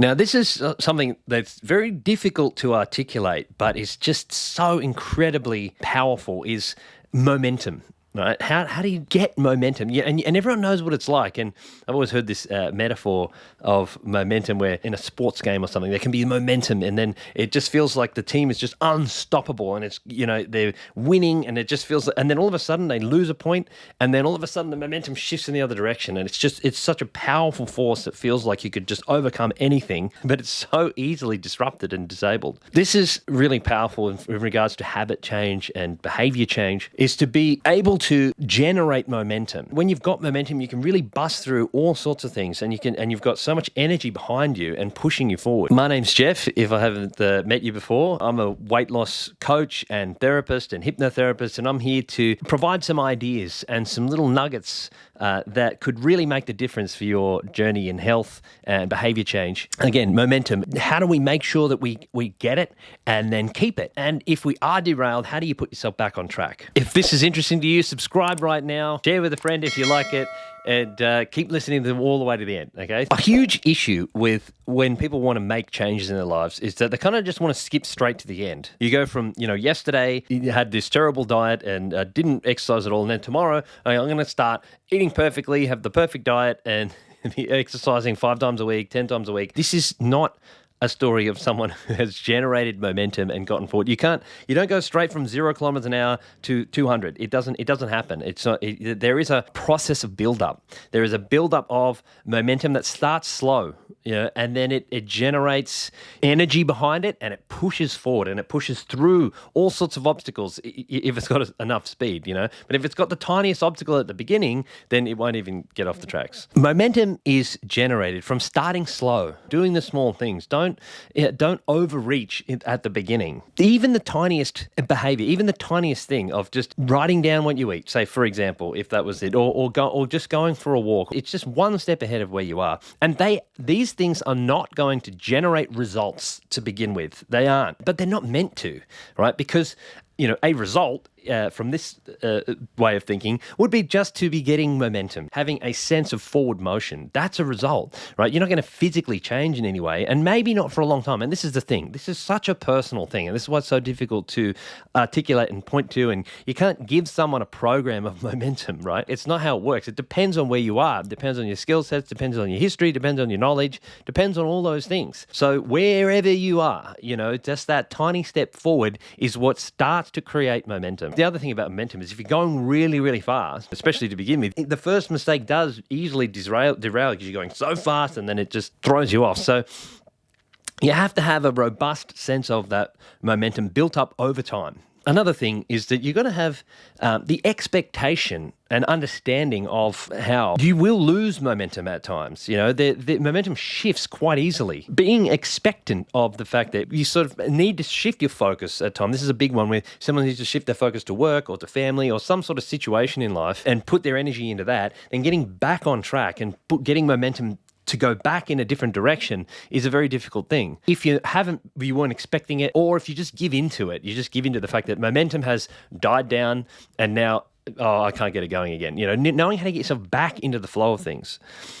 Now, this is something that's very difficult to articulate, but is just so incredibly powerful, is momentum. Right? How do you get momentum? Yeah, and everyone knows what it's like. And I've always heard this metaphor of momentum where in a sports game or something, there can be momentum and then it just feels like the team is just unstoppable and it's, they're winning and it just feels, and then all of a sudden they lose a point and then all of a sudden the momentum shifts in the other direction. And it's such a powerful force that feels like you could just overcome anything, but it's so easily disrupted and disabled. This is really powerful in regards to habit change and behavior change, is to be able to generate momentum. When you've got momentum, you can really bust through all sorts of things, and you've got so much energy behind you and pushing you forward. My name's Jeff. If I haven't met you before, I'm a weight loss coach and therapist and hypnotherapist, and I'm here to provide some ideas and some little nuggets that could really make the difference for your journey in health and behavior change. Again, momentum. How do we make sure that we get it and then keep it? And if we are derailed, how do you put yourself back on track? If this is interesting to you, subscribe right now, share with a friend if you like it, and keep listening to them all the way to the end, okay? A huge issue with when people want to make changes in their lives is that they kind of just want to skip straight to the end. You go from, yesterday you had this terrible diet and didn't exercise at all, and then tomorrow, okay, I'm going to start eating perfectly, have the perfect diet, and be exercising 5 times a week, 10 times a week. This is not a story of someone who has generated momentum and gotten forward. You don't go straight from 0 kilometers an hour to 200. It doesn't happen. There is a process of build-up. There is a build-up of momentum that starts slow, and then it generates energy behind it and it pushes forward and it pushes through all sorts of obstacles if it's got enough speed, But if it's got the tiniest obstacle at the beginning, then it won't even get off the tracks. Momentum is generated from starting slow, doing the small things. Don't overreach at the beginning. Even the tiniest behavior, even the tiniest thing of just writing down what you eat, say, for example, if that was it, or just going for a walk, it's just one step ahead of where you are. And these things are not going to generate results to begin with. They aren't, but they're not meant to, right? Because a result from this way of thinking would be just to be getting momentum, having a sense of forward motion. That's a result, right? You're not going to physically change in any way, and maybe not for a long time. And this is the thing. This is such a personal thing, and this is why it's so difficult to articulate and point to, and you can't give someone a program of momentum, right? It's not how it works. It depends on where you are. It depends on your skill sets, depends on your history, depends on your knowledge, depends on all those things. So wherever you are, just that tiny step forward is what starts to create momentum. The other thing about momentum is if you're going really, really fast, especially to begin with, the first mistake does easily derail because you're going so fast and then it just throws you off. So you have to have a robust sense of that momentum built up over time. Another thing is that you've got to have the expectation and understanding of how you will lose momentum at times. The momentum shifts quite easily. Being expectant of the fact that you sort of need to shift your focus at times. This is a big one where someone needs to shift their focus to work or to family or some sort of situation in life and put their energy into that, and getting back on track and getting momentum to go back in a different direction is a very difficult thing. If you weren't expecting it, or if you just give into it, you just give into the fact that momentum has died down and now, I can't get it going again. Knowing how to get yourself back into the flow of things.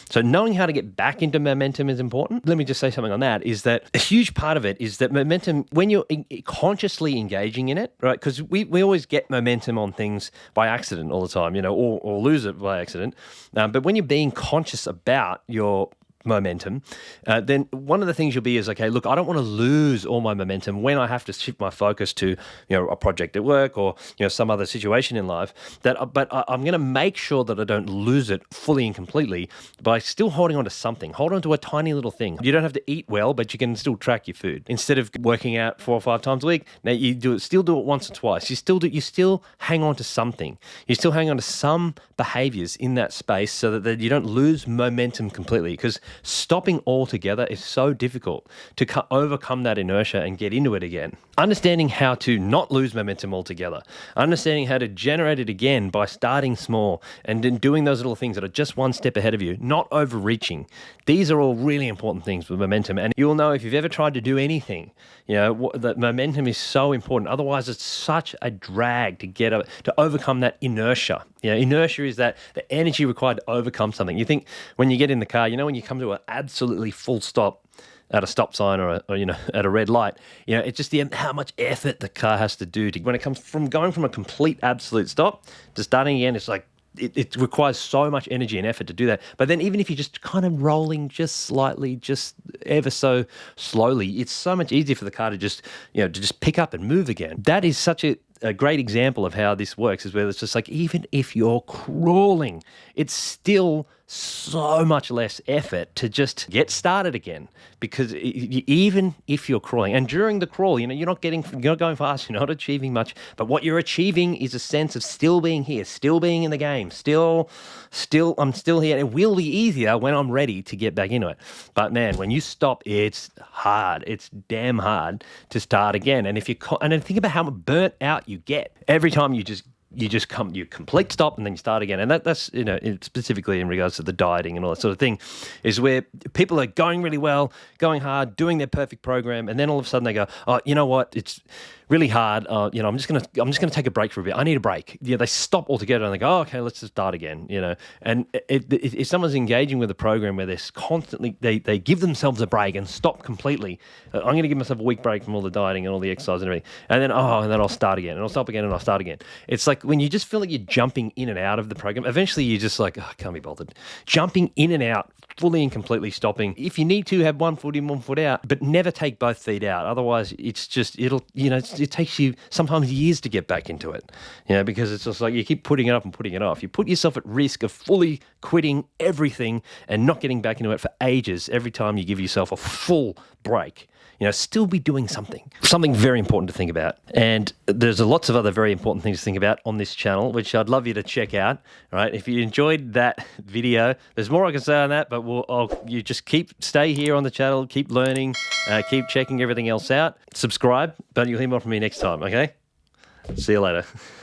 So knowing how to get back into momentum is important. Let me just say something on that, is that a huge part of it is that momentum, when you're consciously engaging in it, right? Because we always get momentum on things by accident all the time, or lose it by accident. But when you're being conscious about your momentum, then one of the things you'll be is, okay, look, I don't want to lose all my momentum when I have to shift my focus to, a project at work or, some other situation in life. But I'm going to make sure that I don't lose it fully and completely by still holding on to something. Hold on to a tiny little thing. You don't have to eat well, but you can still track your food. Instead of working out 4 or 5 times a week, now you still do it once or twice. You still hang on to something. You still hang on to some behaviors in that space so that you don't lose momentum completely, because stopping altogether is so difficult to overcome that inertia and get into it again. Understanding how to not lose momentum altogether, understanding how to generate it again by starting small and then doing those little things that are just one step ahead of you, not overreaching. These are all really important things with momentum. And you'll know if you've ever tried to do anything, that momentum is so important. Otherwise, it's such a drag to overcome that inertia. Inertia is that the energy required to overcome something. You think when you get in the car, when you come to an absolutely full stop, at a stop sign or at a red light. It's just how much effort the car has to do when it comes from going from a complete absolute stop to starting again. It's like it requires so much energy and effort to do that. But then even if you're just kind of rolling just slightly, just ever so slowly, it's so much easier for the car to just pick up and move again. That is such a great example of how this works, is where it's just like, even if you're crawling, it's still so much less effort to just get started again, because even if you're crawling, and during the crawl, you're not going fast, you're not achieving much, but what you're achieving is a sense of still being here, still being in the game, I'm still here. It will be easier when I'm ready to get back into it. But man, when you stop, it's hard. It's damn hard to start again. And and think about how burnt out you get every time you complete stop and then you start again. And that's specifically in regards to the dieting and all that sort of thing, is where people are going really well, going hard, doing their perfect program, and then all of a sudden they go, oh, you know what, it's really hard. I'm just gonna take a break for a bit. I need a break. They stop altogether and they go, oh, okay, let's just start again. And if someone's engaging with a program where they're constantly they give themselves a break and stop completely, I'm going to give myself a week break from all the dieting and all the exercise and everything, and then I'll start again, and I'll stop again, and I'll start again. It's like when you just feel like you're jumping in and out of the program, eventually you're just like, I can't be bothered. Jumping in and out, fully and completely stopping. If you need to, have one foot in, one foot out, but never take both feet out. Otherwise, it takes you sometimes years to get back into it, because it's just like you keep putting it up and putting it off. You put yourself at risk of fully quitting everything and not getting back into it for ages every time you give yourself a full break. Still be doing something very important to think about. And there's lots of other very important things to think about on this channel, which I'd love you to check out. All right, if you enjoyed that video, there's more I can say on that, but you just stay here on the channel, keep learning, keep checking everything else out. Subscribe, but you'll hear more from me next time, okay? See you later.